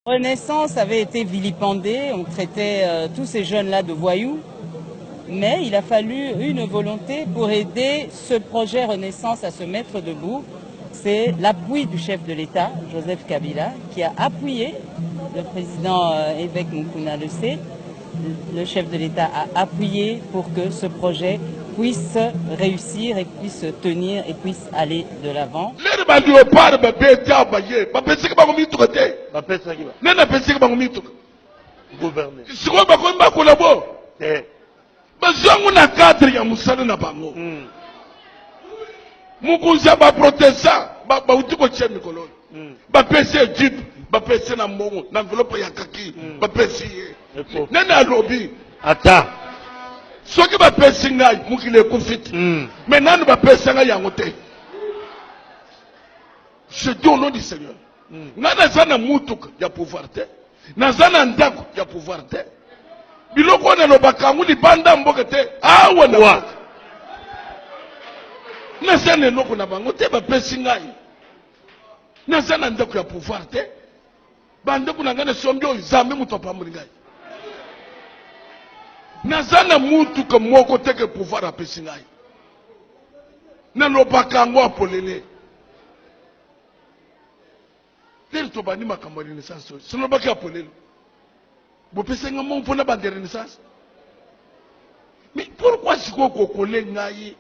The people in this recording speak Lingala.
Renaissance avait été vilipendée, on traitait tous ces jeunes-là de voyous, mais il a fallu une volonté pour aider ce projet Renaissance à se mettre debout. C'est l'appui du chef de l'État, Joseph Kabila, qui a appuyé le président évêque Mukuna Lessé. Le chef de l'État a appuyé pour que ce projet puisse réussir et puisse tenir et puisse aller de l'avant. Mukunza ba protesta ba utiko tshemi koloni ba pese jeep ba pese na mbongo na envelope ya kaki ba pese nena lobby ata soki ba pese ngai mukile kufiti mais nanu ba pese ngai yango te. Je dis au nom du Seigneur ngana zana mutuka ya pouvoir te na zana ndako ya pouvoir te biloko na lobaka nguli banda mboka te awa na nazana eloko na bango te bapesi ngai nazana ndako ya pouvoir te bandeko na ngai nasombi oyo zambe moto apamboli ngai nazana mutuka moko te ke pouvoir apesi ngai nalobaka yango apolele lelo tobandi makambo ya renaissance oyo sinalobaki apolele bopesi ngai mo mpona bande renaissance mais pourquoi sikoyo kokole ngai